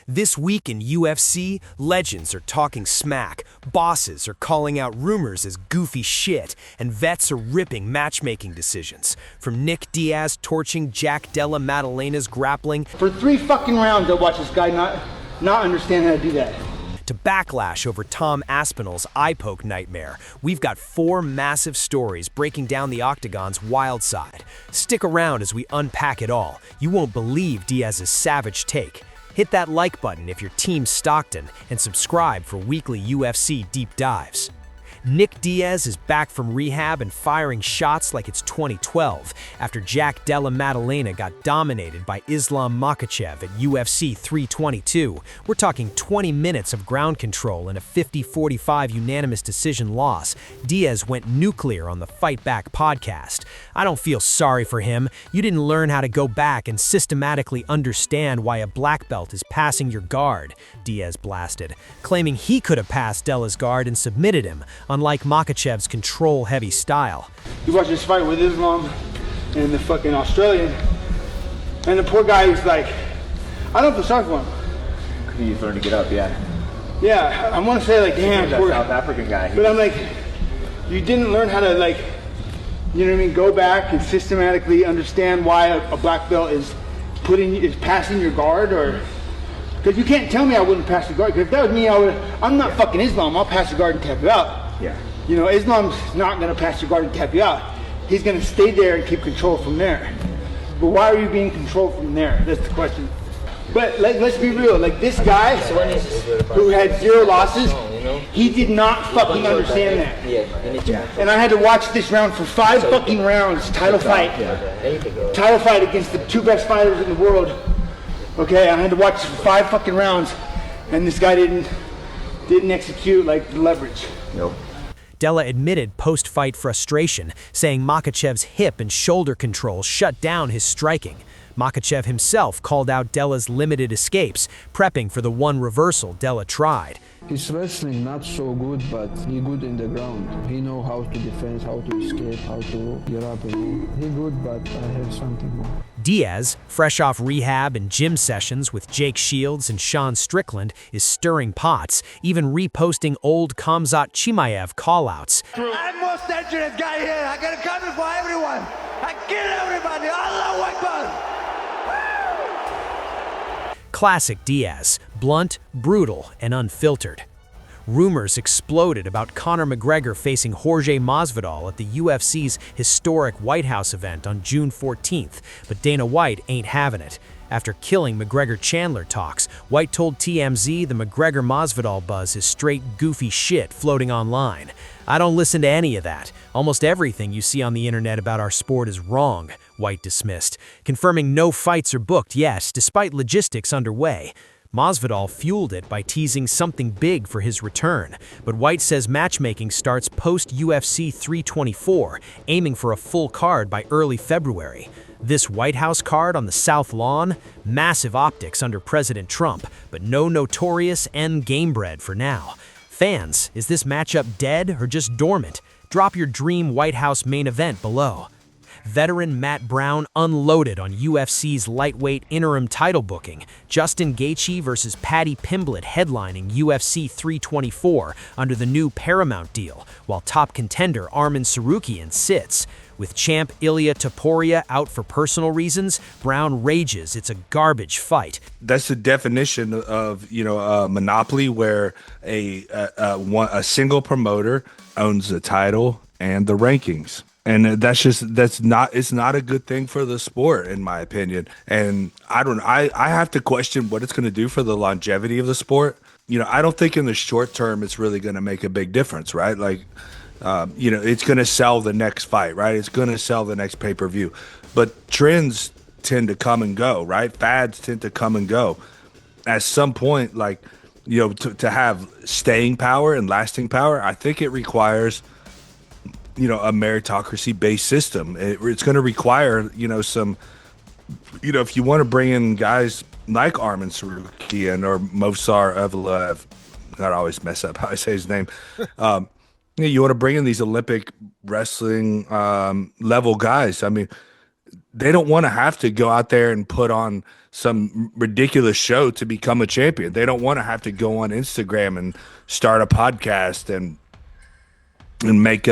This week in UFC, legends are talking smack, bosses are calling out rumors as goofy shit, and vets are ripping matchmaking decisions. From Nick Diaz torching Della Madalena's grappling for 3 fucking rounds, I watched this guy not understand how to do that. To backlash over Tom Aspinall's eye poke nightmare, we've got 4 massive stories breaking down the octagon's wild side. Stick around as we unpack it all. You won't believe Diaz's savage take. Hit that like button if you're Team Stockton, and subscribe for weekly UFC deep dives. Nick Diaz is back from rehab and firing shots like it's 2012 after Della Madalena got dominated by Islam Makhachev at UFC 322. We're talking 20 minutes of ground control and a 50-45 unanimous decision loss. Diaz went nuclear on the Fight Back podcast. I don't feel sorry for him. You didn't learn how to go back and systematically understand why a black belt is passing your guard, Diaz blasted, claiming he could have passed Della's guard and submitted him, unlike Makhachev's control-heavy style. You watch this fight with Islam and the fucking Australian, and the poor guy was like, I don't feel sorry for him. He's learning to get up, yeah. Yeah, I want to say like, damn, that poor South African guy. But I'm like, you didn't learn how to like, you know what I mean, go back and systematically understand why a black belt is passing your guard, or because you can't tell me I wouldn't pass the guard. Because if that was me, I'm not fucking Islam. I'll pass the guard and tap you out. Yeah. You know, Islam's not going to pass the guard and tap you out. He's going to stay there and keep control from there. But why are you being controlled from there? That's the question. But let's be real. Like this guy who had 0 losses, he did not fucking understand that. And I had to watch this round for 5 fucking rounds, title fight. Title fight against the 2 best fighters in the world. Okay, I had to watch for 5 fucking rounds, and this guy didn't execute like the leverage. Nope. Della admitted post-fight frustration, saying Makhachev's hip and shoulder control shut down his striking. Makhachev himself called out Della's limited escapes, prepping for the one reversal Della tried. His wrestling not so good, but he good in the ground. He know how to defend, how to escape, how to get up. He good, but I have something more. Diaz, fresh off rehab and gym sessions with Jake Shields and Sean Strickland, is stirring pots, even reposting old Khamzat Chimaev callouts. I'm most dangerous guy here. I got a coming for everyone. I kill everybody. Allah Akbar. Classic Diaz, blunt, brutal, and unfiltered. Rumors exploded about Conor McGregor facing Jorge Masvidal at the UFC's historic White House event on June 14th, but Dana White ain't having it. After killing McGregor-Chandler talks, White told TMZ the McGregor-Masvidal buzz is straight goofy shit floating online. I don't listen to any of that. Almost everything you see on the internet about our sport is wrong, White dismissed, confirming no fights are booked yet, despite logistics underway. Masvidal fueled it by teasing something big for his return, but White says matchmaking starts post-UFC 324, aiming for a full card by early February. This White House card on the South Lawn? Massive optics under President Trump, but no notorious end game bread for now. Fans, is this matchup dead or just dormant? Drop your dream White House main event below. Veteran Matt Brown unloaded on UFC's lightweight interim title booking. Justin Gaethje versus Paddy Pimblett headlining UFC 324 under the new Paramount deal, while top contender Arman Tsarukyan sits. With champ Ilia Topuria out for personal reasons, Brown rages it's a garbage fight. That's the definition of, a monopoly where a single promoter owns the title and the rankings. And it's not a good thing for the sport, in my opinion. And I have to question what it's going to do for the longevity of the sport. I don't think in the short term it's really going to make a big difference, right? Like, it's going to sell the next fight, right? It's going to sell the next pay-per-view. But trends tend to come and go, right? Fads tend to come and go. At some point, like, to have staying power and lasting power, I think it requires a meritocracy-based system. It's going to require, some, if you want to bring in guys like Arman Tsarukyan or Movsar Evloev, I always mess up how I say his name. You want to bring in these Olympic wrestling level guys. I mean, they don't want to have to go out there and put on some ridiculous show to become a champion. They don't want to have to go on Instagram and start a podcast and make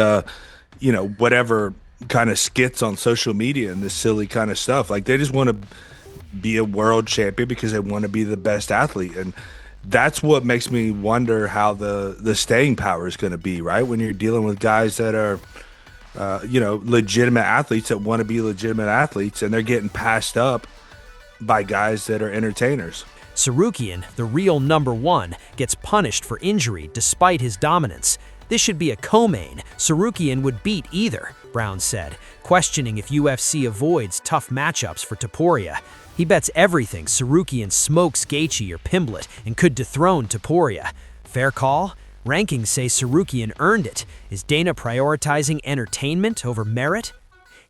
whatever kind of skits on social media and this silly kind of stuff. Like, they just want to be a world champion because they want to be the best athlete. And that's what makes me wonder how the staying power is going to be, right? When you're dealing with guys that are, legitimate athletes that want to be legitimate athletes, and they're getting passed up by guys that are entertainers. Sarukian, the real number one, gets punished for injury despite his dominance. This should be a co-main. Sarukian would beat either, Brown said, questioning if UFC avoids tough matchups for Topuria. He bets everything Sarukian smokes Gaethje or Pimblett and could dethrone Topuria. Fair call? Rankings say Sarukian earned it. Is Dana prioritizing entertainment over merit?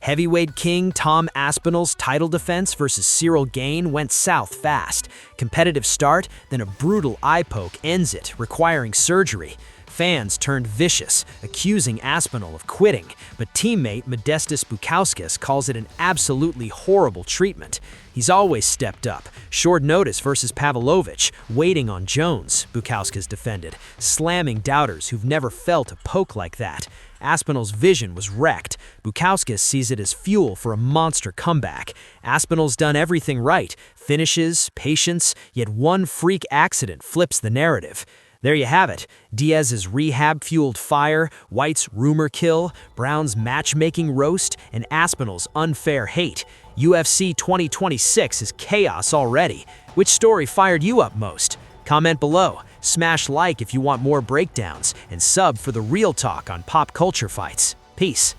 Heavyweight king Tom Aspinall's title defense versus Cyril Gane went south fast. Competitive start, then a brutal eye poke ends it, requiring surgery. Fans turned vicious, accusing Aspinall of quitting, but teammate Modestas Bukauskas calls it an absolutely horrible treatment. He's always stepped up. Short notice versus Pavlovich, waiting on Jones, Bukauskas defended, slamming doubters who've never felt a poke like that. Aspinall's vision was wrecked. Bukauskas sees it as fuel for a monster comeback. Aspinall's done everything right. Finishes, patience, yet one freak accident flips the narrative. There you have it. Diaz's rehab-fueled fire, White's rumor kill, Brown's matchmaking roast, and Aspinall's unfair hate. UFC 2026 is chaos already. Which story fired you up most? Comment below, smash like if you want more breakdowns, and sub for the real talk on pop culture fights. Peace.